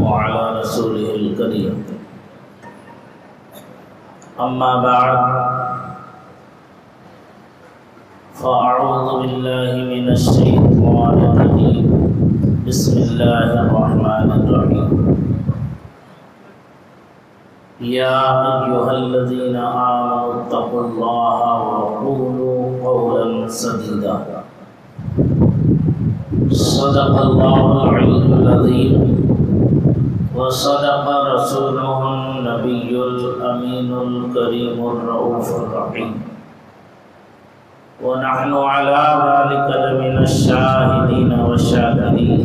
وعلى رسوله الكريم أما بعد فأعوذ بالله من الشيطان الرجيم بسم الله الرحمن الرحيم يا أيها الذين آمنوا اتقوا الله وقولوا قولا سديدا صدق الله العلي العظيم وصدق رسوله النبي الأمين الكريم الرؤوف الرحيم ونحن على ذلك لمن الشاهدين والشاكرين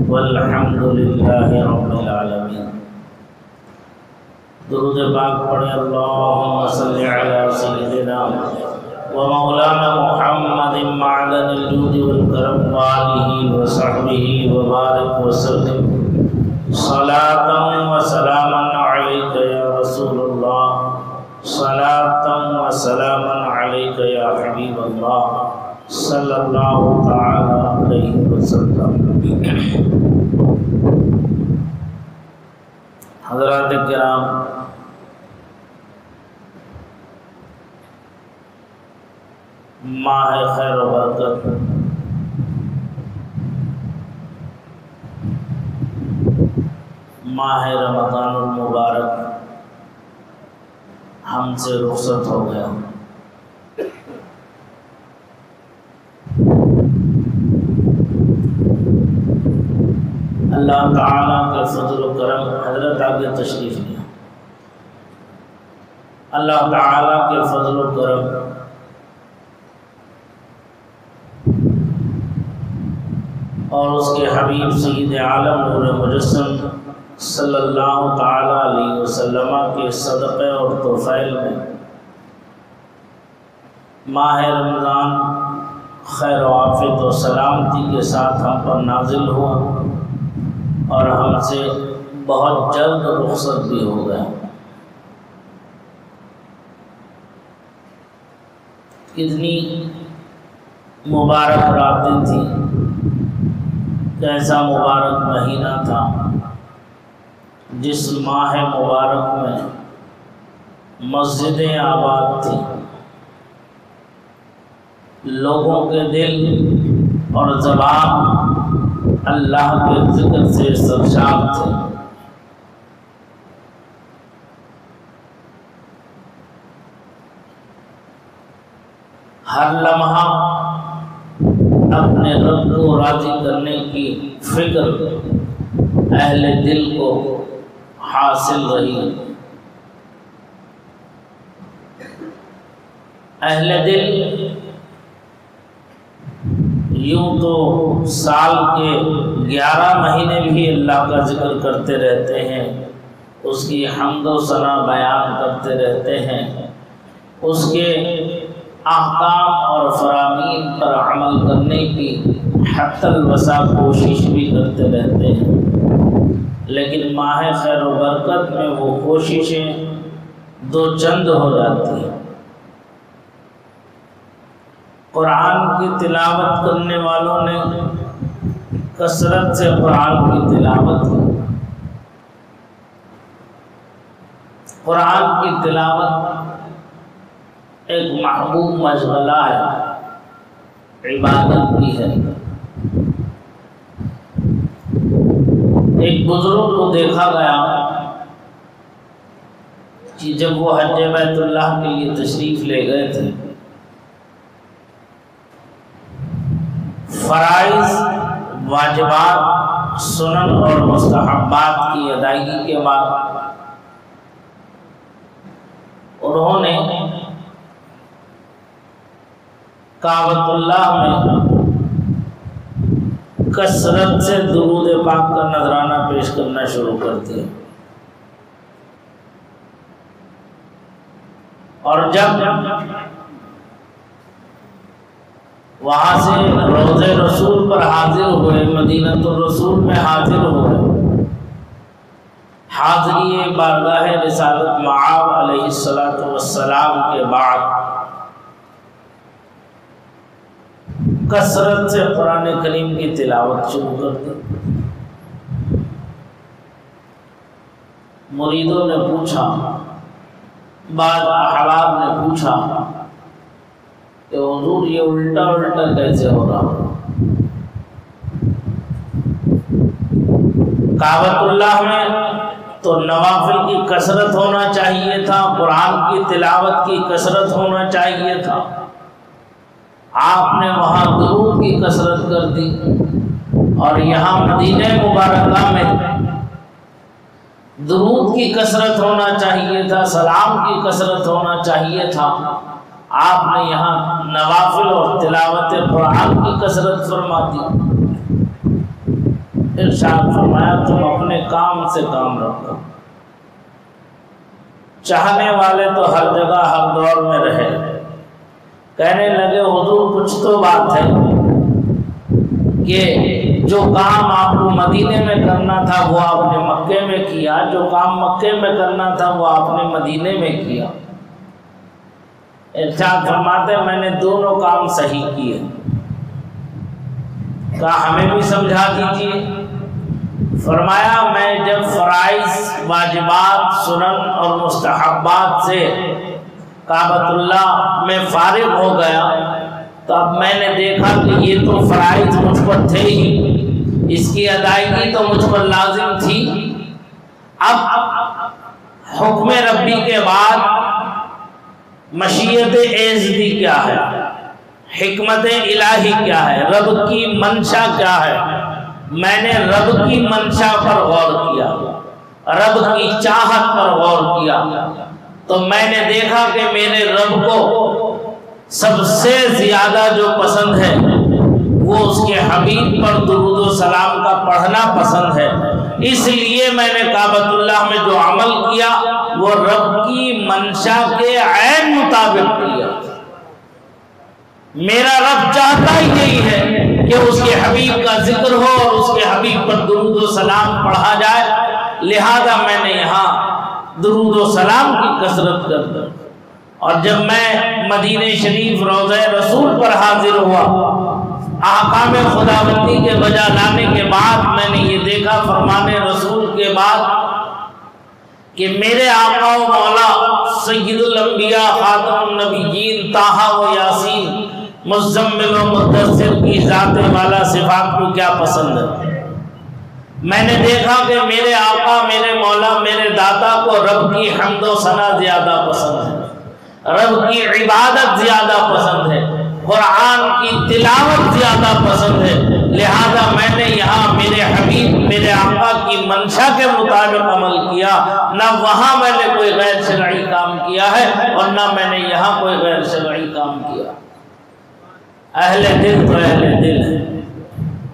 والحمد لله رب العالمين. درود پاک پڑھیں اللهم صل على سيدنا ومولانا محمد معدن الجود والكرم وآله وصحبه وبارك وسلم صلاة وسلاما عليك يا رسول الله صلاة وسلاما عليك يا حبيب الله صلى الله تعالى عليه وسلم. حضرات کرام، ماہ خیر و برکت ماہ رمضان المبارک ہم سے رخصت ہو گیا. اللہ تعالیٰ کے فضل و کرم، حضرت آگے تشریف لیا. اللہ تعالیٰ کے فضل و کرم اور اس کے حبیب سید عالم نور مجسم صلی اللہ تعالیٰ علیہ وسلم کے صدقے اور توفیل میں ماہ رمضان خیر و عافیت و سلامتی کے ساتھ ہم پر نازل ہوا اور ہم سے بہت جلد رخصت بھی ہو گیا. کتنی مبارک راتیں تھیں، کیسا مبارک مہینہ تھا جس ماہ مبارک میں مسجدیں آباد تھیں، لوگوں کے دل اور زبان اللہ کے ذکر سے سرشار تھے. ہر لمحہ اپنے رب کو راضی کرنے کی فکر اہل دل کو حاصل رہی. اہل دل یوں تو سال کے 11 مہینے بھی اللہ کا ذکر کرتے رہتے ہیں، اس کی حمد و ثنا بیان کرتے رہتے ہیں، اس کے احکام اور فرامین پر عمل کرنے کی حتی الوسع کوشش بھی کرتے رہتے ہیں، لیکن ماہ خیر و برکت میں وہ کوششیں دو چند ہو جاتی ہیں. قرآن کی تلاوت کرنے والوں نے کثرت سے قرآن کی تلاوت کی. قرآن کی تلاوت ایک محبوب مشغلہ ہے، عبادت بھی ہے. ایک بزرگ کو دیکھا گیا کہ جب وہ حج بیت اللہ کے لیے تشریف لے گئے تھے، فرائض، واجبات، سنن اور مستحبات کی ادائیگی کے بعد انہوں نے کعبۃ اللہ میں کثرت سے درود پاک کا نذرانہ پیش کرنا شروع کر دیا. اور جب وہاں سے روضہ رسول پر حاضر ہوئے، مدینۃ الرسول میں حاضر ہوئے، حاضری بارگاہ رسالت معاذ علیہ السلام کے بعد کثرت سے قرآن کریم کی تلاوت شروع کر دی. مریدوں نے پوچھا، بعض احباب نے پوچھا کہ حضور یہ الٹا الٹا کیسے ہو رہا؟ کعبۃ اللہ میں تو نوافل کی کثرت ہونا چاہیے تھا، قرآن کی تلاوت کی کثرت ہونا چاہیے تھا، آپ نے وہاں درود کی کثرت کر دی، اور یہاں مدینہ مبارکہ میں درود کی کثرت ہونا چاہیے تھا، سلام کی کثرت ہونا چاہیے تھا، آپ نے یہاں نوافل اور تلاوت قرآن کی کثرت فرما دی۔ ارشاد فرمایا تم اپنے کام سے کام رکھو۔ چاہنے والے تو ہر جگہ ہر دور میں رہے، کہنے لگے حضور کچھ تو بات ہے کہ جو کام آپ کو مدینے میں کرنا تھا وہ آپ نے مکے میں کیا، جو کام مکے میں کرنا تھا وہ آپ نے مدینے میں کیا۔ ارشاد فرماتے میں نے دونوں کام صحیح کیے۔ کہا ہمیں بھی سمجھا دیجیے۔ فرمایا میں جب فرائض، واجبات، سنن اور مستحبات سے کعبۃ اللہ میں فارغ ہو گیا تو اب میں نے دیکھا کہ یہ تو فرائض مجھ پر تھے ہی، اس کی ادائیگی تو مجھ پر لازم تھی، اب حکم ربی کے بعد مشیت ایزدی کیا ہے، حکمت الہی کیا ہے، رب کی منشا کیا ہے، میں نے رب کی منشا پر غور کیا، رب کی چاہت پر غور کیا، تو میں نے دیکھا کہ میرے رب کو سب سے زیادہ جو پسند ہے وہ اس کے حبیب پر درود و سلام کا پڑھنا پسند ہے، اس لیے میں نے کعبۃ اللہ میں جو عمل کیا وہ رب کی منشا کے عین مطابق کیا۔ میرا رب چاہتا ہی یہی ہے کہ اس کے حبیب کا ذکر ہو اور اس کے حبیب پر درود و سلام پڑھا جائے، لہذا میں نے یہاں درود و سلام کی کثرت کر دی۔ اور جب میں مدینہ شریف روضہ رسول پر حاضر ہوا، احکام خداوندی کے بجا لانے کے بعد میں نے یہ دیکھا فرمان رسول کے بعد کہ میرے آقا و مولا سید الانبیاء خاتم النبیین طٰہٰ و یاسین مزمل و مدثر کی ذات والا صفات کو کیا پسند ہے۔ میں نے دیکھا کہ میرے آقا، میرے مولا، میرے داتا کو رب کی حمد و ثنا زیادہ پسند ہے، رب کی عبادت زیادہ پسند ہے، قرآن کی تلاوت زیادہ پسند ہے، لہذا میں نے یہاں میرے حبیب، میرے آقا کی منشا کے مطابق عمل کیا، نہ وہاں میں نے کوئی غیر شرعی کام کیا ہے اور نہ میں نے یہاں کوئی غیر شرعی کام کیا۔ اہل دل تو اہل دل ہے،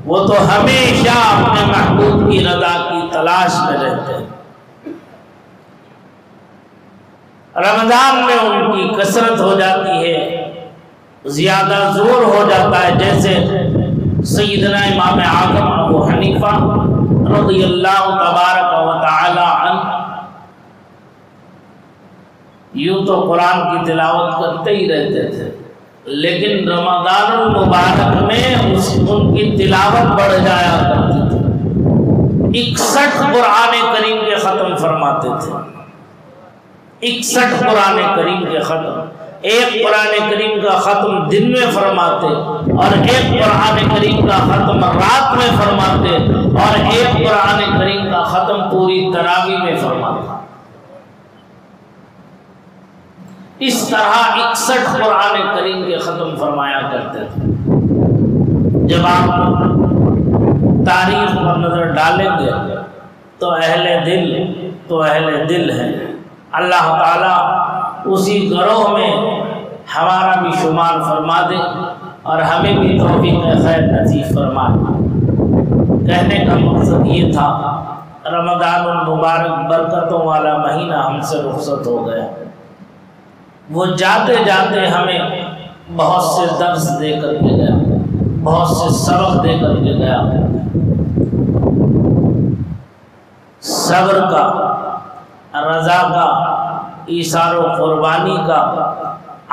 وہ تو ہمیشہ اپنے محبوب کی رضا کی تلاش میں رہتے ہیں۔ رمضان میں ان کی کثرت ہو جاتی ہے، زیادہ زور ہو جاتا ہے، جیسے سیدنا امام اعظم ابو حنیفہ رضی اللہ تبارک و تعالی عنہ یوں تو قرآن کی تلاوت کرتے ہی رہتے تھے، لیکن رمضان المبارک میں ان کی تلاوت بڑھ جایا کرتی تھی۔ 61 قرآن کریم کے ختم فرماتے تھے، 61 قرآن کریم کے ختم، ایک قرآن کریم کا ختم دن میں فرماتے اور ایک قرآن کریم کا ختم رات میں فرماتے اور ایک قرآن کریم کا ختم پوری تراویح میں فرماتے۔ اس طرح 61 قرآن کریم کے ختم فرمایا کرتے تھے۔ جب آپ تاریخ پر نظر ڈالیں گے تو اہل دل ہیں۔ اللہ تعالیٰ اسی گروہ میں ہمارا بھی شمار فرما دے اور ہمیں بھی توفیق خیر نصیب فرما دے۔ کہنے کا مقصد یہ تھا، رمضان المبارک برکتوں والا مہینہ ہم سے رخصت ہو گیا، وہ جاتے جاتے ہمیں بہت سے درس دے کر کے گیا، بہت سے سبق دے کر کے گیا۔ صبر کا، رضا کا، ایثار و قربانی کا،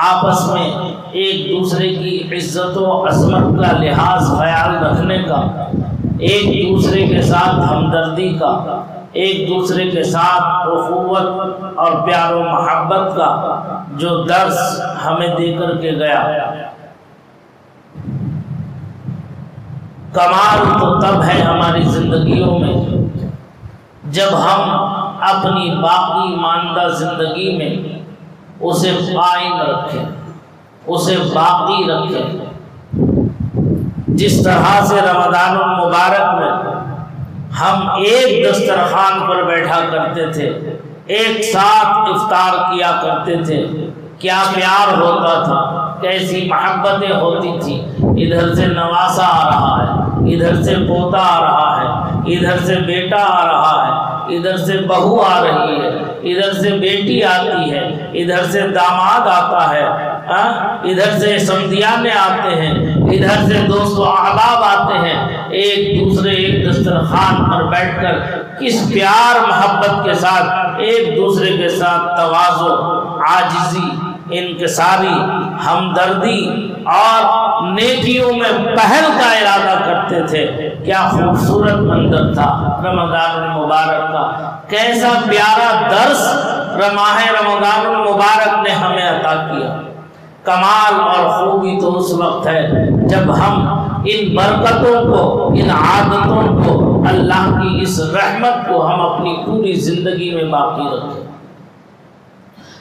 آپس میں ایک دوسرے کی عزت و عظمت کا لحاظ خیال رکھنے کا، ایک دوسرے کے ساتھ ہمدردی کا، ایک دوسرے کے ساتھ اخوت اور پیار و محبت کا جو درس ہمیں دے کر کے گیا، کمال تو تب ہے ہماری زندگیوں میں جب ہم اپنی باقی ماندہ زندگی میں اسے قائم رکھیں، اسے باقی رکھیں۔ جس طرح سے رمضان المبارک میں ہم ایک دسترخوان پر بیٹھا کرتے تھے، ایک ساتھ افطار کیا کرتے تھے، کیا پیار ہوتا تھا، کیسی محبتیں ہوتی تھیں۔ ادھر سے نواسا آ رہا ہے، ادھر سے پوتا آ رہا ہے، ادھر سے بیٹا آ رہا ہے، ادھر سے بہو آ رہی ہے، ادھر سے بیٹی آتی ہے، ادھر سے داماد آتا ہے، ادھر سے سمدیانے آتے ہیں، ادھر سے دوست و احباب آتے ہیں۔ ایک دوسرے ایک دسترخوان پر بیٹھ کر کس پیار محبت کے ساتھ ایک دوسرے کے ساتھ تواضع، عاجزی، انکساری، ہمدردی اور نیکیوں میں پہل کا ارادہ کرتے تھے۔ کیا خوبصورت منظر تھا رمضان المبارک کا، کیسا پیارا درس ماہ رمضان المبارک نے ہمیں عطا کیا۔ کمال اور خوبی تو اس وقت ہے جب ہم ان برکتوں کو، ان عادتوں کو، اللہ کی اس رحمت کو ہم اپنی پوری زندگی میں باقی رکھیں۔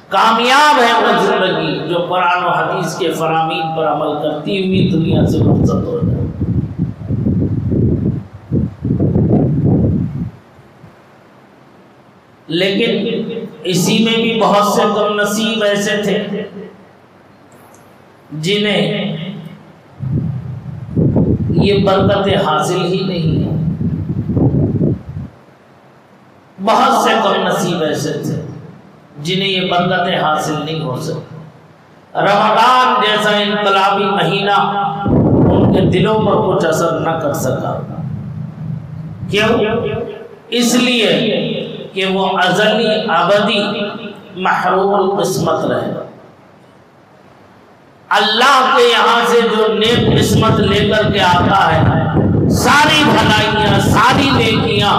کامیاب ہے وہ زندگی جو قرآن و حدیث کے فرامین پر عمل کرتی ہوئی دنیا سے رخصت ہو جائے۔ لیکن اسی میں بھی بہت سے کم نصیب ایسے تھے جنہیں یہ برکتیں حاصل ہی نہیں ہیں۔ بہت سے کم نصیب ایسے تھے جنہیں یہ برکتیں حاصل نہیں ہو سکتی۔ رمضان جیسا انقلابی مہینہ ان کے دلوں پر کچھ اثر نہ کر سکا۔ کیوں؟ اس لیے کہ وہ ازلی ابدی محروم القسمت رہے۔ اللہ کے یہاں سے جو نیک قسمت لے کر کے آتا ہے، ساری بھلائیاں، ساری نیکیاں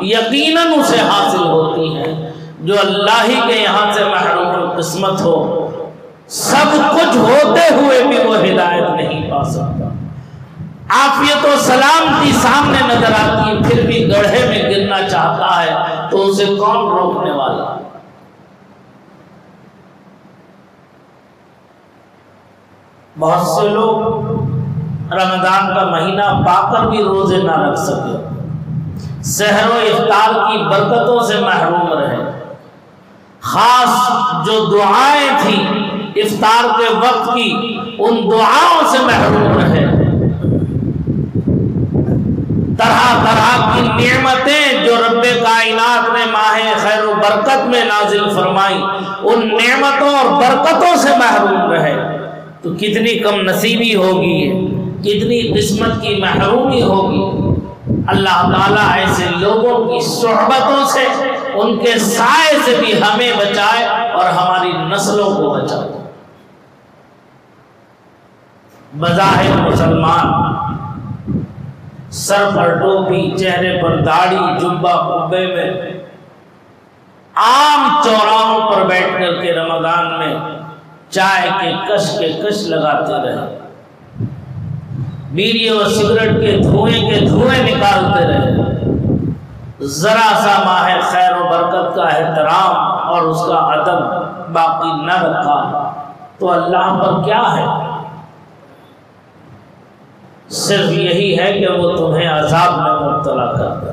یقیناً اسے حاصل ہوتی ہیں۔ جو اللہ ہی کے یہاں سے محروم القسمت ہو، سب کچھ ہوتے ہوئے بھی وہ ہدایت نہیں پا سکتا۔ عافیت و سلامتی سامنے نظر آتی ہے، پھر بھی گڑھے میں گرنا چاہتا ہے تو اسے کون روکنے والا؟ بہت سے لوگ رمضان کا مہینہ پا کر بھی روزے نہ رکھ سکے، سحر و افطار کی برکتوں سے محروم رہے۔ خاص جو دعائیں تھیں افطار کے وقت کی، ان دعاؤں سے محروم رہے۔ طرح طرح کی نعمتیں جو رب کائنات نے ماہ خیر و برکت میں نازل فرمائی، ان نعمتوں اور برکتوں سے محروم رہے تو کتنی کم نصیبی ہوگی، کتنی قسمت کی محرومی ہوگی۔ اللہ تعالیٰ ایسے لوگوں کی صحبتوں سے، ان کے سائے سے بھی ہمیں بچائے اور ہماری نسلوں کو بچائے۔ بظاہر مسلمان، سر پر ٹوپی، چہرے پر داڑھی، جبہ قبے میں عام چوراہوں پر بیٹھ کر کے رمضان میں چائے کے کش لگاتے رہے، بیڑی اور سگریٹ کے دھوئیں نکالتے رہے، ذرا سا ماہ خیر و برکت کا احترام اور اس کا ادب باقی نہ رکھا تو اللہ پر کیا ہے؟ صرف یہی ہے کہ وہ تمہیں عذاب میں مبتلا کر دے۔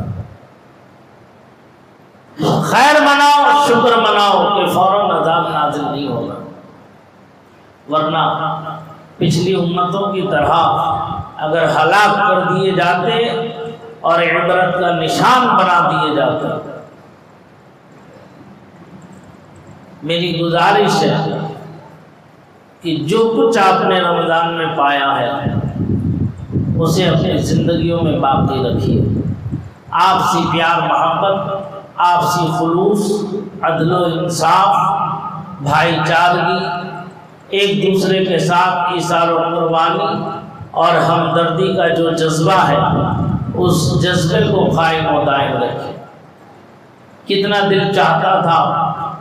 خیر مناؤ، شکر مناؤ کہ فوراً عذاب نازل نہیں ہوگا، ورنہ پچھلی امتوں کی طرح اگر ہلاک کر دیے جاتے اور عبرت کا نشان بنا دیے جاتے۔ میری گزارش ہے کہ جو کچھ آپ نے رمضان میں پایا ہے اسے اپنی زندگیوں میں باقی رکھیے۔ آپسی پیار محبت، آپسی خلوص، عدل و انصاف، بھائی چارگی، ایک دوسرے کے ساتھ ایثار و قربانی اور ہمدردی کا جو جذبہ ہے اس جذبے کو قائم و دائم رکھے۔ کتنا دل چاہتا تھا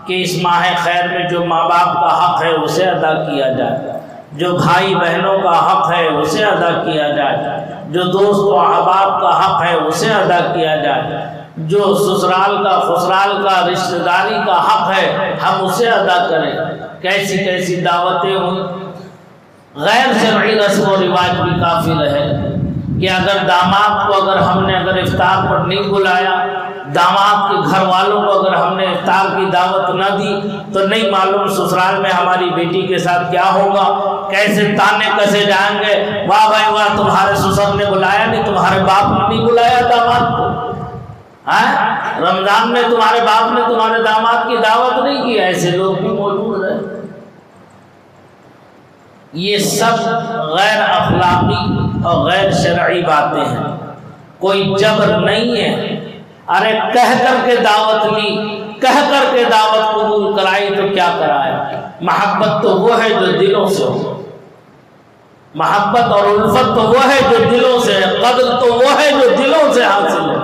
کہ اس ماہ خیر میں جو ماں باپ کا حق ہے اسے ادا کیا جائے، جو بھائی بہنوں کا حق ہے اسے ادا کیا جائے، جو دوست و احباب کا حق ہے اسے ادا کیا جائے، جو سسرال کا خسرال کا رشتہ داری کا حق ہے ہم اسے ادا کریں۔ کیسی کیسی دعوتیں ہوئیں۔ غیر شرعی رسم و رواج بھی کافی رہے کہ اگر داماد کو ہم نے افطار پر نہیں بلایا، داماد کے گھر والوں کو اگر ہم نے افطار کی دعوت نہ دی تو نہیں معلوم سسرال میں ہماری بیٹی کے ساتھ کیا ہوگا، کیسے تانے کسے جائیں گے، واہ بھائی واہ تمہارے سسر نے بلایا نہیں، تمہارے باپ نے نہیں بلایا داماد کو، رمضان میں تمہارے باپ نے تمہارے داماد کی دعوت نہیں کی۔ ایسے لوگ بھی موجود ہیں۔ یہ سب غیر اخلاقی اور غیر شرعی باتیں ہیں، کوئی جبر نہیں ہے۔ ارے کہہ کر کے دعوت لی، کہہ کر کے دعوت قبول کرائی تو کیا کرایا؟ محبت تو وہ ہے جو دلوں سے ہو، محبت اور الفت تو وہ ہے جو دلوں سے ہے، قدر تو وہ ہے جو دلوں سے حاصل ہے۔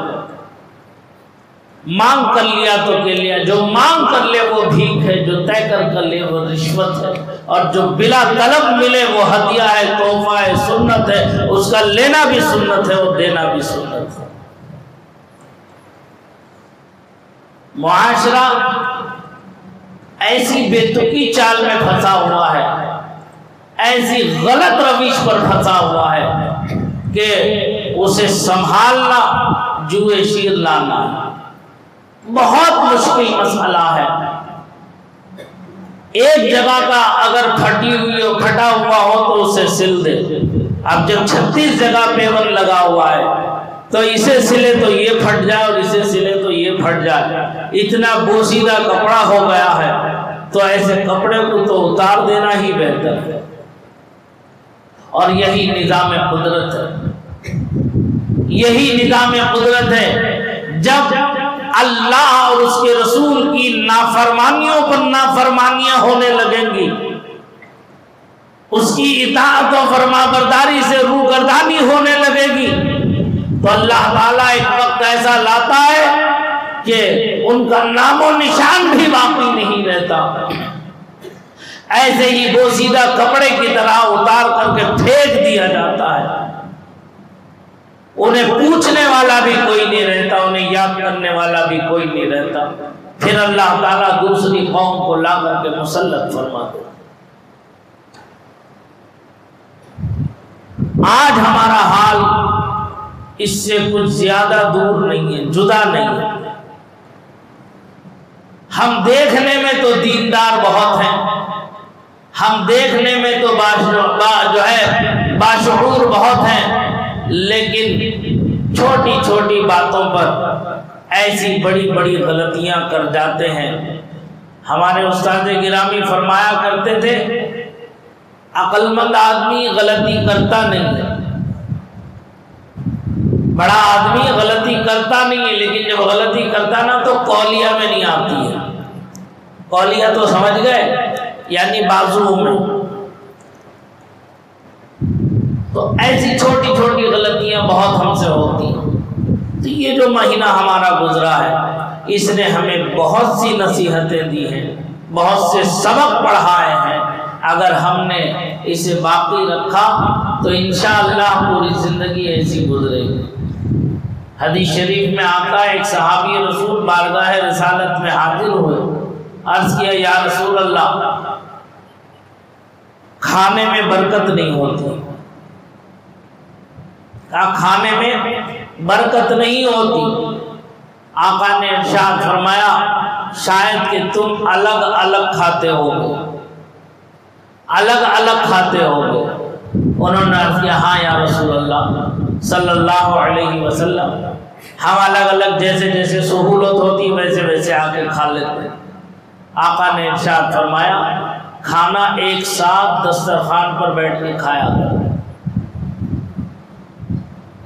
مانگ کر لیا تو کے لیا، جو مانگ کر لے وہ بھیک ہے، جو طے کر لے وہ رشوت ہے، اور جو بلا طلب ملے وہ ہدیہ ہے، تحفہ ہے، سنت ہے، اس کا لینا بھی سنت ہے اور دینا بھی سنت ہے۔ معاشرہ ایسی بے تکی چال میں پھنسا ہوا ہے، ایسی غلط روش پر پھنسا ہوا ہے کہ اسے سنبھالنا جوئے شیر لانا بہت مشکل مسئلہ ہے۔ ایک جگہ کا اگر پھٹی ہوئی ہو، پھٹا ہوا ہو تو اسے سل دے۔ اب جب 36 جگہ پیون لگا ہوا ہے تو اسے سلے تو یہ پھٹ جائے اور اسے سلے تو یہ پھٹ جائے، اتنا بوسیدہ کپڑا ہو گیا ہے، تو ایسے کپڑے کو تو اتار دینا ہی بہتر ہے۔ اور یہی نظام قدرت ہے، یہی نظام قدرت ہے۔ جب اللہ اور اس کے رسول کی نافرمانیوں پر نافرمانیاں ہونے لگیں گی، اس کی اطاعت و فرما برداری سے روگردانی ہونے لگے گی، تو اللہ تعالیٰ ایک وقت ایسا لاتا ہے کہ ان کا نام و نشان بھی باقی نہیں رہتا، ایسے ہی بوسیدہ کپڑے کی طرح اتار کر کے پھینک دیا جاتا ہے۔ انہیں پوچھنے والا بھی کوئی نہیں رہتا، انہیں یاد کرنے والا بھی کوئی نہیں رہتا، پھر اللہ تعالیٰ دوسری قوم کو لا کر کے مسلط فرما دے۔ آج ہمارا حال اس سے کچھ زیادہ دور نہیں ہے، جدا نہیں ہے۔ ہم دیکھنے میں تو دیندار بہت ہیں، ہم دیکھنے میں تو باشعور بہت ہیں، لیکن چھوٹی چھوٹی باتوں پر ایسی بڑی بڑی غلطیاں کر جاتے ہیں۔ ہمارے استاد گرامی فرمایا کرتے تھے، عقل مند آدمی غلطی کرتا نہیں ہے، بڑا آدمی غلطی کرتا نہیں ہے، لیکن جب غلطی کرتا نا تو قولیہ میں نہیں آتی ہے۔ قولیہ تو سمجھ گئے، یعنی بازو میں۔ تو ایسی چھوٹی چھوٹی غلطیاں بہت ہم سے ہوتی ہیں۔ تو یہ جو مہینہ ہمارا گزرا ہے، اس نے ہمیں بہت سی نصیحتیں دی ہیں، بہت سے سبق پڑھائے ہیں۔ اگر ہم نے اسے باقی رکھا تو انشاءاللہ پوری زندگی ایسی گزرے گی۔ حدیث شریف میں آتا ہے، ایک صحابی رسول بارگاہ رسالت میں حاضر ہوئے، عرض کیا یا رسول اللہ، کھانے میں برکت نہیں ہوتی، کھانے میں برکت نہیں ہوتی۔ آقا نے ارشاد فرمایا شاید کہ تم الگ الگ کھاتے ہوگے، الگ الگ کھاتے ہوگے۔ انہوں نے عرض کیا ہاں یا رسول اللہ صلی اللہ علیہ وسلم، ہم الگ الگ جیسے جیسے سہولت ہوتی ویسے ویسے آ کے کھا لیتے۔ آقا نے ارشاد فرمایا کھانا ایک ساتھ دسترخوان پر بیٹھ کے کھایا کرو۔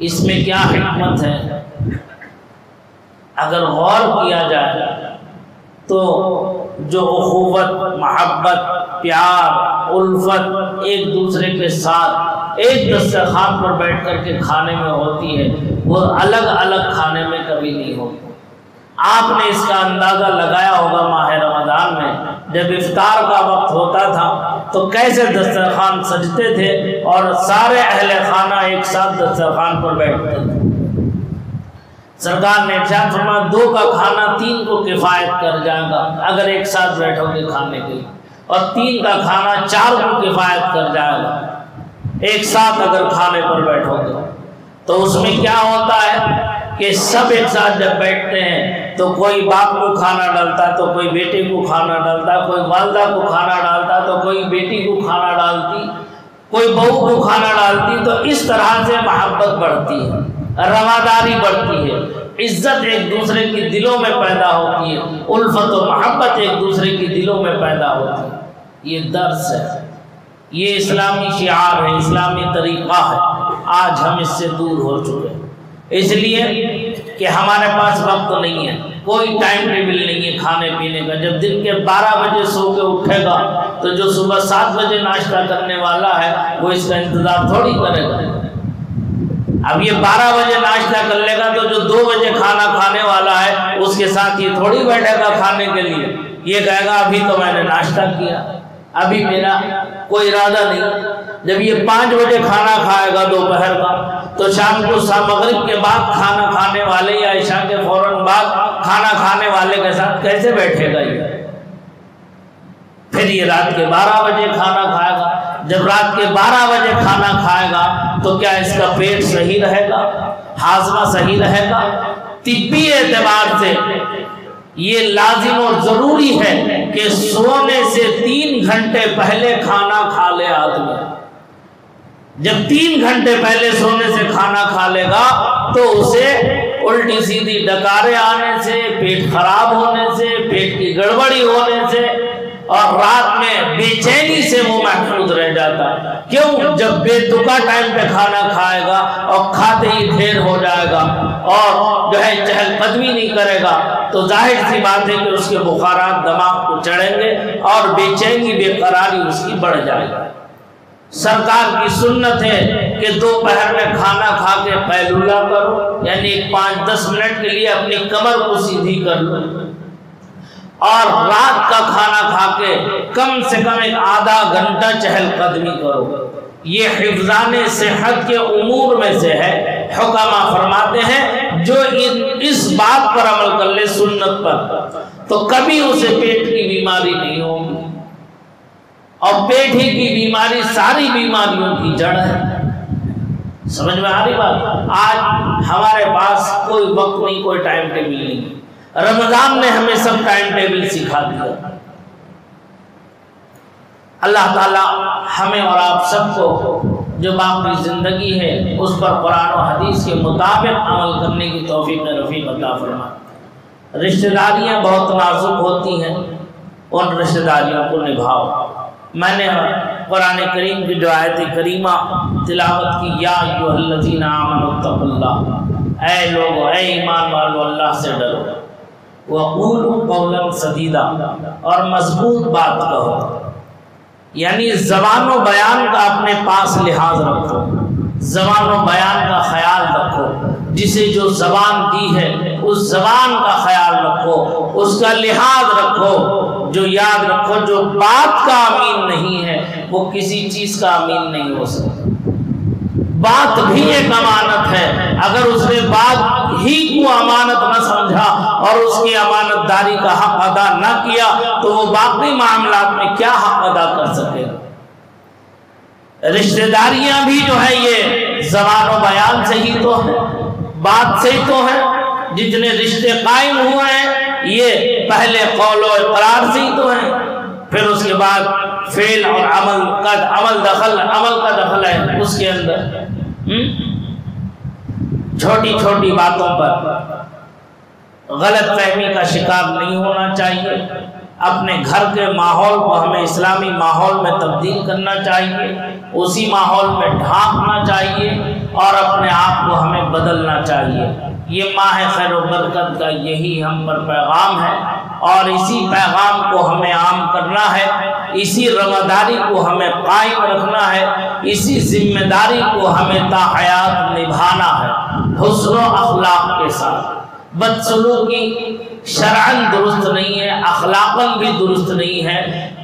اس میں کیا حکمت ہے؟ اگر غور کیا جائے تو جو اخوت، محبت، پیار، الفت ایک دوسرے کے ساتھ ایک دسترخوان پر بیٹھ کر کے کھانے میں ہوتی ہے، وہ الگ الگ کھانے میں کبھی نہیں ہوتی۔ آپ نے اس کا اندازہ لگایا ہوگا ماہ رمضان میں جب افطار کا وقت ہوتا تھا تو کیسے دسترخوان سجتے تھے اور سارے اہل خانہ ایک ساتھ دسترخوان پر بیٹھتے تھے۔ سرکار نے ارشاد فرمایا 2 کا کھانا 3 کو کفایت کر جائے گا اگر ایک ساتھ بیٹھو گے کھانے کے لیے، اور 3 کا کھانا 4 کو کفایت کر جائے گا ایک ساتھ اگر کھانے پر بیٹھو گے۔ تو اس میں کیا ہوتا ہے کہ سب ایک ساتھ جب بیٹھتے ہیں تو کوئی باپ کو کھانا ڈالتا تو کوئی بیٹے کو کھانا ڈالتا، کوئی والدہ کو کھانا ڈالتا تو کوئی بیٹی کو کھانا ڈالتی، کوئی بہو کو کھانا ڈالتی۔ تو اس طرح سے محبت بڑھتی ہے، رواداری بڑھتی ہے، عزت ایک دوسرے کے دلوں میں پیدا ہوتی ہے، الفت و محبت ایک دوسرے کے دلوں میں پیدا ہوتی ہے۔ یہ درس ہے، یہ اسلامی شعار ہے، اسلامی طریقہ ہے۔ آج ہم اس سے دور ہو چکے ہیں، اس لیے کہ ہمارے پاس وقت نہیں ہے، کوئی ٹائم ٹیبل نہیں ہے کھانے پینے کا۔ جب دن کے 12 بجے سو کے اٹھے گا تو جو صبح 7 بجے ناشتہ کرنے والا ہے وہ اس کا انتظار تھوڑی کرے گا۔ اب یہ 12 بجے ناشتہ کر لے گا تو جو 2 بجے کھانا کھانے والا ہے اس کے ساتھ یہ تھوڑی بیٹھے گا کھانے کے لیے، یہ کہے گا ابھی تو میں نے ناشتہ کیا، ابھی میرا کوئی ارادہ نہیں۔ جب یہ 5 بجے کھانا کھائے گا دوپہر کا تو شام کو مغرب کے بعد کھانا کھانے والے یا عشاء کے فوراً بعد کھانا کھانے والے کے ساتھ کیسے بیٹھے گا یہ؟ پھر یہ رات کے 12 بجے کھانا کھائے گا۔ جب رات کے 12 بجے کھانا کھائے گا تو کیا اس کا پیٹ صحیح رہے گا، ہاضمہ صحیح رہے گا؟ طبی اعتبار سے یہ لازم اور ضروری ہے کہ سونے سے 3 گھنٹے پہلے کھانا کھا لے آدمی۔ جب 3 گھنٹے پہلے سونے سے کھانا کھا لے گا تو اسے الٹی سیدھی ڈکاریں آنے سے، پیٹ خراب ہونے سے، پیٹ کی گڑبڑی ہونے سے اور رات میں بے چینی سے وہ محفوظ رہ جاتا ہے۔ کیوں؟ جب بے تکا ٹائم پہ کھانا کھائے گا اور کھاتے ہی دیر ہو جائے گا اور جو ہے چہل قدمی نہیں کرے گا تو ظاہر سی بات ہے کہ اس کے بخارات دماغ کو چڑھیں گے اور بے چینی بے قراری اس کی بڑھ جائے گی۔ سرکار کی سنت ہے کہ دوپہر میں کھانا کھا کے قیلولہ کرو، یعنی 5-10 منٹ کے لیے اپنی کمر کو سیدھی کر لو، اور رات کا کھانا کھا کے کم سے کم 1/2 گھنٹہ چہل قدمی کرو۔ یہ حفظان صحت کے امور میں سے ہے۔ حکما فرماتے ہیں جو اس بات پر عمل کر لے سنت پر تو کبھی اسے پیٹ کی بیماری نہیں ہوگی، اور پیٹ ہی کی بیماری ساری بیماریوں کی جڑ ہے۔ سمجھ میں آ رہی بات؟ آج ہمارے پاس کوئی وقت نہیں، کوئی ٹائم ٹیبل نہیں۔ رمضان نے ہمیں سب ٹائم ٹیبل سکھا دیا۔ اللہ تعالی ہمیں اور آپ سب کو جو باقی زندگی ہے اس پر قرآن و حدیث کے مطابق عمل کرنے کی توفیق رفیق عطا فرمائے۔ رشتہ داریاں بہت نازک ہوتی ہیں، ان رشتہ داریوں کو نبھاؤ۔ میں نے قرآن کریم کی جو آیت کریمہ تلاوت کی، یا ایھا الذین آمنوا اتقوا اللہ، اے لوگو، اے ایمان والو اللہ سے ڈرو، وقولوا قولا سدیدا، اور مضبوط بات کہو۔ یعنی زبان و بیان کا اپنے پاس لحاظ رکھو، زبان و بیان کا خیال رکھو، جسے جو زبان دی ہے اس زبان کا خیال رکھو، اس کا لحاظ رکھو۔ جو یاد رکھو جو بات کا امین نہیں ہے وہ کسی چیز کا امین نہیں ہو سکتا۔ بات بھی ایک امانت ہے، اگر اس نے بات ہی کو امانت نہ سمجھا اور اس کی امانت داری کا حق ادا نہ کیا تو وہ باقی معاملات میں کیا حق ادا کر سکے گا؟ رشتہ داریاں بھی جو ہے یہ زبان و بیان سے ہی تو ہے، بات سے ہی تو ہے۔ جتنے رشتے قائم ہوئے ہیں یہ پہلے قول و اقرار سے ہی تو ہیں، پھر اس کے بعد فعل اور عمل کا دخل ہے اس کے اندر۔ چھوٹی چھوٹی باتوں پر غلط فہمی کا شکار نہیں ہونا چاہیے۔ اپنے گھر کے ماحول کو ہمیں اسلامی ماحول میں تبدیل کرنا چاہیے، اسی ماحول میں ڈھانپنا چاہیے اور اپنے آپ کو ہمیں بدلنا چاہیے۔ یہ ماہ خیر و برکت کا یہی ہم پر پیغام ہے اور اسی پیغام کو ہمیں عام کرنا ہے۔ اسی رواداری کو ہمیں قائم رکھنا ہے، اسی ذمہ داری کو ہمیں تا حیات نبھانا ہے، حسن و اخلاق کے ساتھ۔ بدسلوکی شرعاً درست نہیں ہے، اخلاقاً بھی درست نہیں ہے۔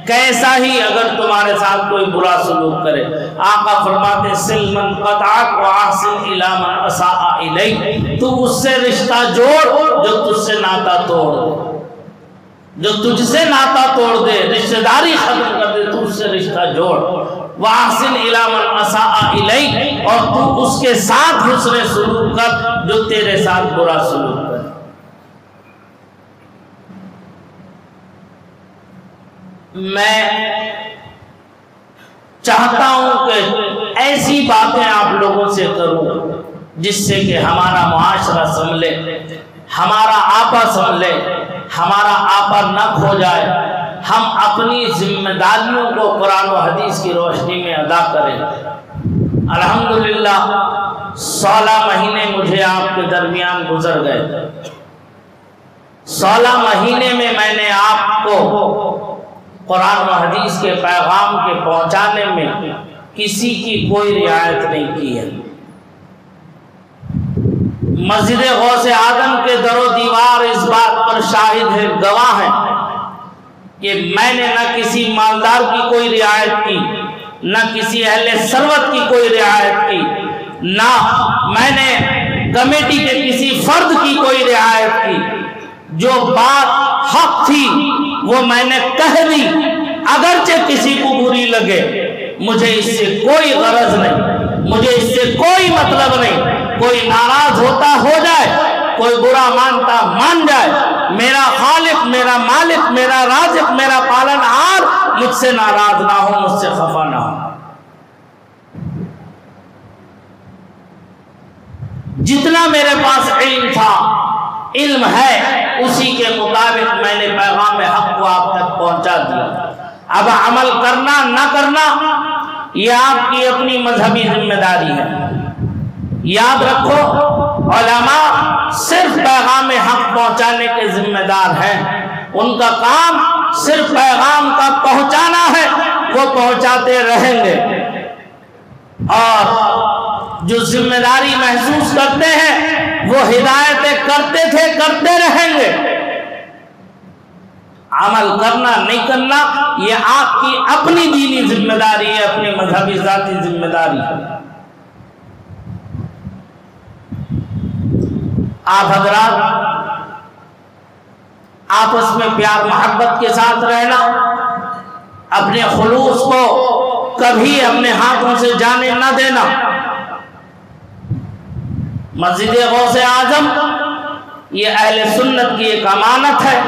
کیسا ہی اگر تمہارے ساتھ کوئی برا سلوک کرے، آقا فرماتے سلمن قطعک واحسن الی من اساء الیک، تو اس سے رشتہ جوڑ جو تجھ سے ناتا توڑ دے، جو تجھ سے ناتا توڑ دے، رشتہ داری ختم کر دے، تو اس سے رشتہ جوڑ۔ واحسن الی من اساء الیک، اور تو اس کے ساتھ حسن سلوک کر جو تیرے ساتھ برا سلوک کرے۔ میں چاہتا ہوں کہ ایسی باتیں آپ لوگوں سے کروں جس سے کہ ہمارا معاشرہ سنبھلے، ہمارا آپا سنبھلے، ہمارا آپا نہ کھو جائے، ہم اپنی ذمہ داریوں کو قرآن و حدیث کی روشنی میں ادا کریں۔ الحمدللہ 16 مہینے مجھے آپ کے درمیان گزر گئے۔ 16 مہینے میں نے آپ کو قرآن و حدیث کے پیغام کے پہنچانے میں کسی کی کوئی رعایت نہیں کی ہے۔ مسجد غوث اعظم کے در و دیوار اس بات پر شاہد ہے، گواہ ہیں کہ میں نے نہ کسی مالدار کی کوئی رعایت کی، نہ کسی اہل ثروت کی کوئی رعایت کی، نہ میں نے کمیٹی کے کسی فرد کی کوئی رعایت کی۔ جو بات حق تھی وہ میں نے کہہ دی، اگرچہ کسی کو بری لگے، مجھے اس سے کوئی غرض نہیں، مجھے اس سے کوئی مطلب نہیں۔ کوئی ناراض ہوتا ہو جائے، کوئی برا مانتا مان جائے، میرا خالق، میرا مالک، میرا رازق، میرا پالنہار مجھ سے ناراض نہ ہو، مجھ سے خفا نہ ہو۔ جتنا میرے پاس علم تھا، علم ہے، اسی کے مطابق میں نے پیغام حق کو آپ تک پہنچا دیا۔ اب عمل کرنا نہ کرنا یہ آپ کی اپنی مذہبی ذمہ داری ہے۔ یاد رکھو، علماء صرف پیغام حق پہنچانے کے ذمہ دار ہیں، ان کا کام صرف پیغام کا پہنچانا ہے، وہ پہنچاتے رہیں گے، اور جو ذمہ داری محسوس کرتے ہیں وہ ہدایتیں کرتے تھے، کرتے رہیں گے۔ عمل کرنا نہیں کرنا یہ آپ کی اپنی دینی ذمہ داری ہے، اپنی مذہبی ذاتی ذمہ داری ہے۔ آپ حضرات آپس میں پیار محبت کے ساتھ رہنا، اپنے خلوص کو کبھی اپنے ہاتھوں سے جانے نہ دینا۔ مسجد غوث اعظم یہ اہل سنت کی ایک امانت ہے،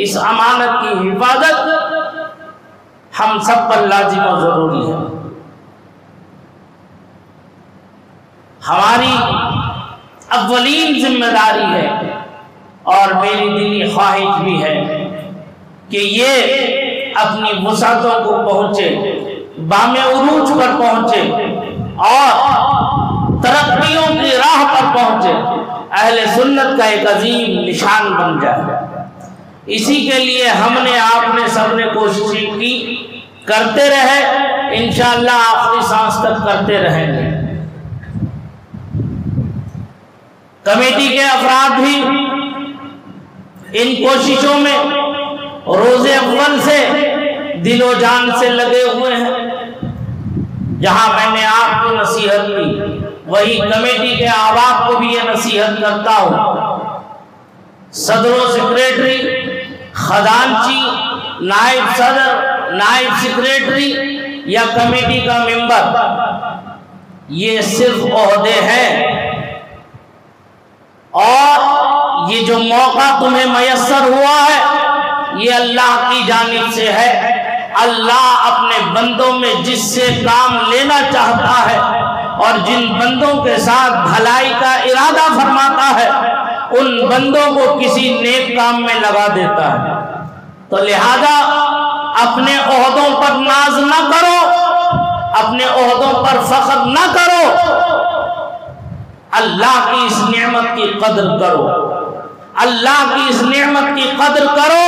اس امانت کی حفاظت ہم سب پر لازم و ضروری ہے۔ ہماری اولین ذمہ داری ہے اور میری دلی خواہش بھی ہے کہ یہ اپنی وسعتوں کو پہنچے، بام عروج پر پہنچے اور ترقیوں کی راہ پر پہنچے، اہل سنت کا ایک عظیم نشان بن جائے۔ اسی کے لیے ہم نے، آپ نے، سب نے کوشش کی، کرتے رہے، انشاءاللہ آخری سانس تک کرتے رہیں گے۔ کمیٹی کے افراد بھی ان کوششوں میں روز اول سے دل و جان سے لگے ہوئے ہیں۔ جہاں میں نے آپ کو نصیحت کی، وہی کمیٹی کے اعضاء کو بھی یہ نصیحت کرتا ہوں۔ صدر و سیکریٹری، خزانچی، نائب صدر، نائب سیکریٹری یا کمیٹی کا ممبر، یہ صرف عہدے ہیں، اور یہ جو موقع تمہیں میسر ہوا ہے یہ اللہ کی جانب سے ہے۔ اللہ اپنے بندوں میں جس سے کام لینا چاہتا ہے اور جن بندوں کے ساتھ بھلائی کا ارادہ فرماتا ہے، ان بندوں کو کسی نیک کام میں لگا دیتا ہے۔ تو لہذا اپنے عہدوں پر ناز نہ کرو، اپنے عہدوں پر فخر نہ کرو، اللہ کی اس نعمت کی قدر کرو، اللہ کی اس نعمت کی قدر کرو،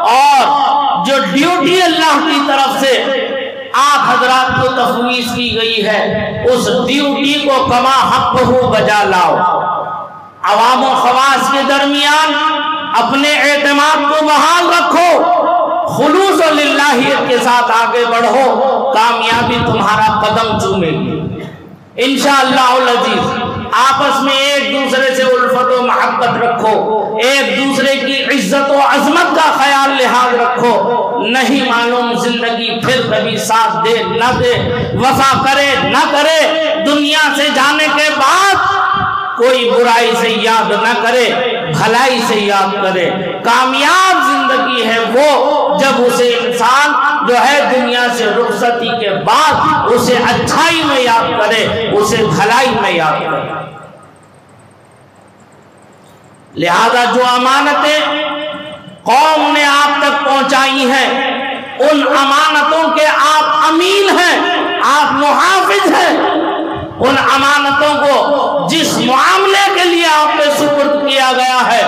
اور جو ڈیوٹی اللہ کی طرف سے آپ حضرات کو تفویض کی گئی ہے اس ڈیوٹی کو کما حق ہو بجا لاؤ. عوام و خواص کے درمیان اپنے اعتماد کو بحال رکھو، خلوص و للہیت کے ساتھ آگے بڑھو، کامیابی تمہارا قدم چومے گی انشاءاللہ العزیز. آپس میں ایک دوسرے سے الفت و محبت رکھو، ایک دوسرے کی عزت و عظمت کا خیال لحاظ رکھو. نہیں معلوم زندگی پھر کبھی ساتھ دے نہ دے، وفا کرے نہ کرے، دنیا سے جانے کے بعد کوئی برائی سے یاد نہ کرے، بھلائی سے یاد کرے. کامیاب زندگی ہے وہ جب اسے انسان جو ہے دنیا سے رخصتی کے بعد اسے اچھائی میں یاد کرے، اسے بھلائی میں یاد کرے. لہذا جو امانتیں قوم نے آپ تک پہنچائی ہیں ان امانتوں کے آپ امین ہیں، آپ محافظ ہیں. ان امانتوں کو جس معاملے کے لیے آپ پہ سپرد کیا گیا ہے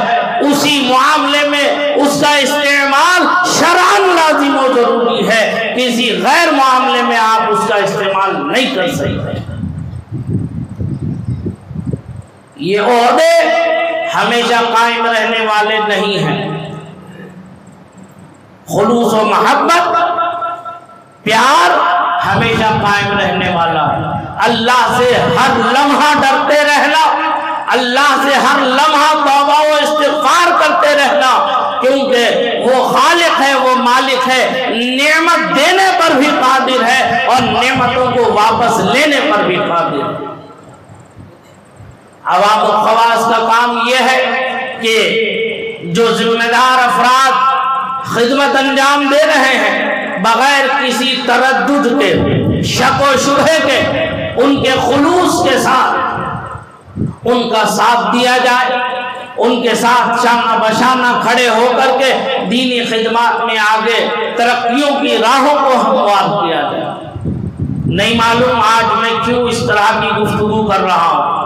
اسی معاملے میں اس کا استعمال شرعاً لازم و ضروری ہے. کسی غیر معاملے میں آپ اس کا استعمال نہیں کر سکتے. یہ عہدے ہمیشہ قائم رہنے والے نہیں ہیں. خلوص و محبت، پیار ہمیشہ قائم رہنے والا ہے. اللہ سے ہر لمحہ ڈرتے رہنا، اللہ سے ہر لمحہ توبہ و استغفار کرتے رہنا، کیونکہ وہ خالق ہے، وہ مالک ہے، نعمت دینے پر بھی قادر ہے اور نعمتوں کو واپس لینے پر بھی قادر ہے. عوام و خواص کا کام یہ ہے کہ جو ذمہ دار افراد خدمت انجام دے رہے ہیں بغیر کسی تردد کے، شک و شبہے کے، ان کے خلوص کے ساتھ ان کا ساتھ دیا جائے، ان کے ساتھ شانہ بشانہ کھڑے ہو کر کے دینی خدمات میں آگے ترقیوں کی راہوں کو ہموار کیا جائے. نہیں معلوم آج میں کیوں اس طرح کی گفتگو کر رہا ہوں.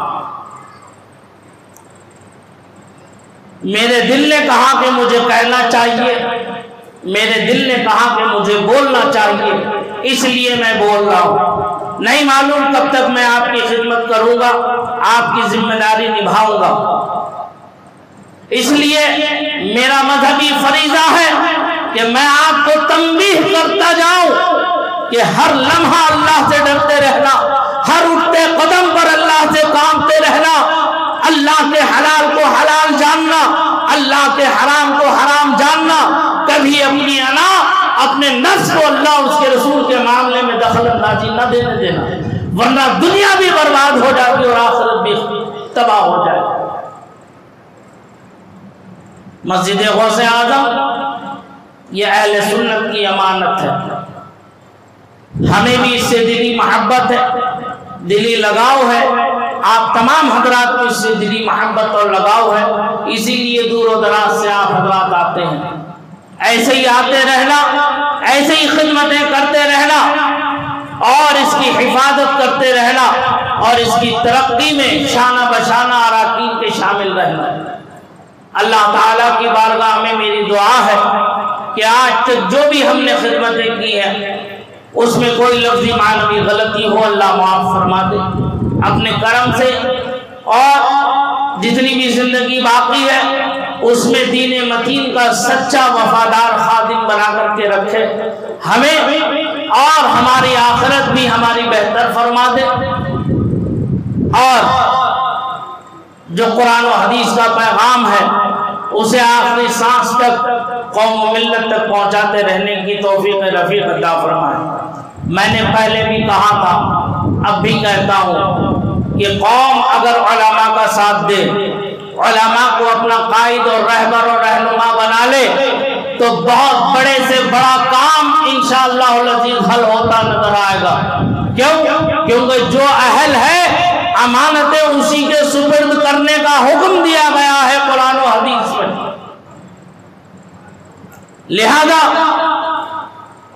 میرے دل نے کہا کہ مجھے کہنا چاہیے، میرے دل نے کہا کہ مجھے بولنا چاہیے، اس لیے میں بول رہا ہوں. نہیں معلوم کب تک میں آپ کی خدمت کروں گا، آپ کی ذمہ داری نبھاؤں گا. اس لیے میرا مذہبی فریضہ ہے کہ میں آپ کو تنبیہ کرتا جاؤں کہ ہر لمحہ اللہ سے ڈرتے رہنا، ہر اٹھتے قدم پر اللہ سے کانپتے رہنا، اللہ کے حلال کو حلال جاننا، اللہ کے حرام کو حرام جاننا. کبھی اپنی انا، اپنے نفس کو اللہ اس کے رسول کے معاملے میں دخل اندازی نہ دینے دینا، ورنہ دنیا بھی برباد ہو جاتی اور آخرت بھی تباہ ہو جائے. مسجد غوث اعظم یہ اہل سنت کی امانت ہے. ہمیں بھی اس سے دلی محبت ہے، دلی لگاؤ ہے. آپ تمام حضرات کو اس سے دلی محبت اور لگاؤ ہے، اسی لیے دور و دراز سے آپ حضرات آتے ہیں. ایسے ہی آتے رہنا، ایسے ہی خدمتیں کرتے رہنا اور اس کی حفاظت کرتے رہنا اور اس کی ترقی میں شانہ بشانہ اراکین کے شامل رہنا. اللہ تعالیٰ کی بارگاہ میں میری دعا ہے کہ آج تک جو بھی ہم نے خدمتیں کی ہیں اس میں کوئی لفظی معنوی غلطی ہو اللہ معاف فرما دے اپنے کرم سے، اور جتنی بھی زندگی باقی ہے اس میں دین متین کا سچا وفادار خادم بنا کر کے رکھے ہمیں، اور ہماری آخرت بھی ہماری بہتر فرما دے، اور جو قرآن و حدیث کا پیغام ہے اسے آخری سانس تک قوم و ملت تک پہنچاتے رہنے کی توفیق رفیق عطا فرمائے. میں نے پہلے بھی کہا تھا، اب بھی کہتا ہوں کہ قوم اگر علماء کا ساتھ دے، علماء کو اپنا قائد اور رہبر اور رہنما بنا لے تو بہت بڑے سے بڑا کام انشاءاللہ العزیز حل ہوتا نظر آئے گا. کیوں؟ کیونکہ جو اہل ہے امانتیں اسی کے سپرد کرنے کا حکم دیا گیا ہے قرآن و حدیث میں. لہذا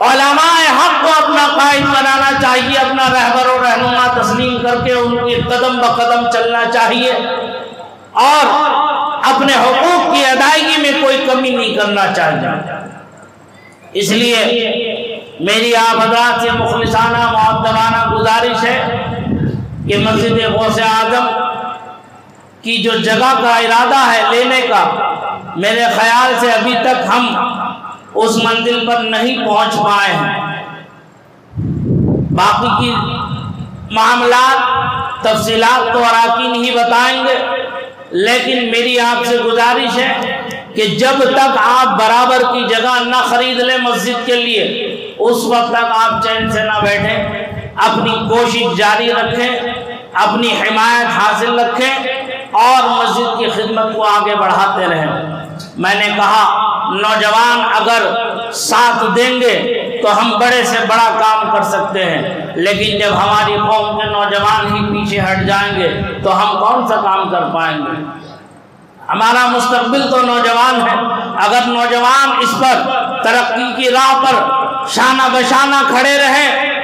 علماء حق کو اپنا قائد بنانا چاہیے، اپنا رہبر و رہنما تسلیم کر کے ان کی قدم بقدم چلنا چاہیے اور اپنے حقوق کی ادائیگی میں کوئی کمی نہیں کرنا چاہیے. اس لیے میری آپ حضرات سے مخلصانہ مؤدبانہ گزارش ہے کہ مسجد غوث اعظم کی جو جگہ کا ارادہ ہے لینے کا، میرے خیال سے ابھی تک ہم اس منزل پر نہیں پہنچ پائے ہیں۔ باقی کی معاملات تفصیلات تو اراکین ہی بتائیں گے، لیکن میری آپ سے گزارش ہے کہ جب تک آپ برابر کی جگہ نہ خرید لیں مسجد کے لیے، اس وقت تک آپ چین سے نہ بیٹھیں، اپنی کوشش جاری رکھیں، اپنی حمایت حاصل رکھیں اور مسجد کی خدمت کو آگے بڑھاتے رہیں۔ میں نے کہا نوجوان اگر ساتھ دیں گے تو ہم بڑے سے بڑا کام کر سکتے ہیں، لیکن جب ہماری قوم کے نوجوان ہی پیچھے ہٹ جائیں گے تو ہم کون سا کام کر پائیں گے؟ ہمارا مستقبل تو نوجوان ہے۔ اگر نوجوان اس پر ترقی کی راہ پر شانہ بشانہ کھڑے رہیں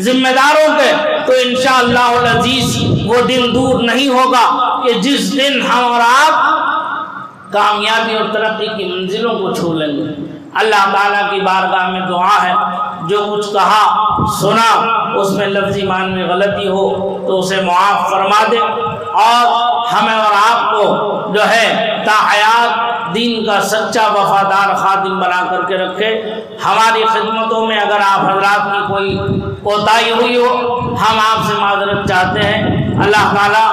ذمہ داروں کے، تو انشاءاللہ العزیز وہ دن دور نہیں ہوگا کہ جس دن ہم اور آپ کامیابی اور ترقی کی منزلوں کو چھو لیں گے۔ اللہ تعالیٰ کی بارگاہ میں دعا ہے، جو کچھ کہا سنا اس میں لفظی معنی میں غلطی ہو تو اسے معاف فرما دے، اور ہمیں اور آپ کو جو ہے تا حیات دین کا سچا وفادار خادم بنا کر کے رکھے۔ ہماری خدمتوں میں اگر آپ حضرات کی کوئی کوتاہی ہوئی ہو، ہم آپ سے معذرت چاہتے ہیں۔ اللہ تعالیٰ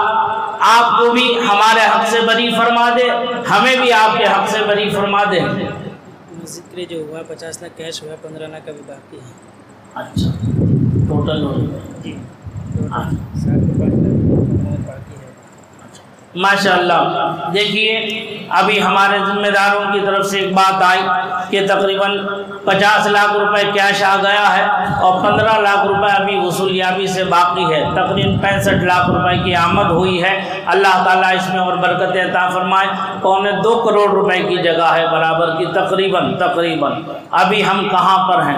آپ کو بھی ہمارے حق سے بری فرما دے، ہمیں بھی آپ کے حق سے بری فرما دے۔ مسجد کے لیے جو ہوا 50 لاکھ کیش ہوا، 15 لاکھ ابھی باقی ہے۔ اچھا، ٹوٹل ہو جی 7.5 لاکھ باقی ہے۔ ماشاءاللہ، دیکھیے ابھی ہمارے ذمہ داروں کی طرف سے ایک بات آئی کہ تقریباً 50 لاکھ روپے کیش آ گیا ہے اور 15 لاکھ روپے ابھی وصولیابی سے باقی ہے، تقریباً 65 لاکھ روپے کی آمد ہوئی ہے۔ اللہ تعالیٰ اس میں اور برکتیں عطا فرمائے۔ 2.25 کروڑ روپے کی جگہ ہے برابر کی تقریباً۔ ابھی ہم کہاں پر ہیں؟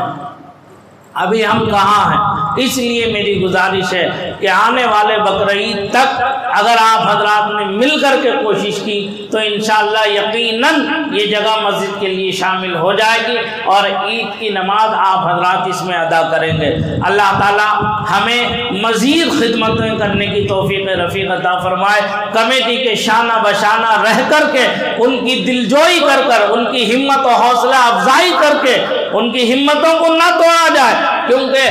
ابھی ہم کہاں ہیں؟ اس لیے میری گزارش ہے کہ آنے والے بقرعید تک اگر آپ حضرات نے مل کر کے کوشش کی تو انشاءاللہ یقیناً یہ جگہ مسجد کے لیے شامل ہو جائے گی اور عید کی نماز آپ حضرات اس میں ادا کریں گے۔ اللہ تعالی ہمیں مزید خدمتیں کرنے کی توفیق رفیق عطا فرمائے۔ کمیٹی کے شانہ بشانہ رہ کر کے ان کی دلجوئی کر کر، ان کی ہمت و حوصلہ افزائی کر کے ان کی ہمتوں کو نہ توڑا جائے، کیونکہ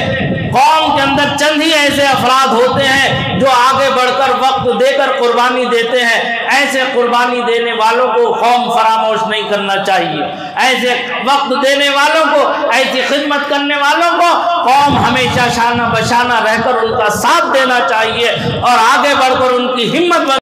قوم کے اندر چند ہی ایسے افراد ہوتے ہیں جو آگے بڑھ کر وقت دے کر قربانی دیتے ہیں۔ ایسے قربانی دینے والوں کو قوم فراموش نہیں کرنا چاہیے، ایسے وقت دینے والوں کو، ایسی خدمت کرنے والوں کو قوم ہمیشہ شانہ بشانہ رہ کر ان کا ساتھ دینا چاہیے اور آگے بڑھ کر ان کی ہمت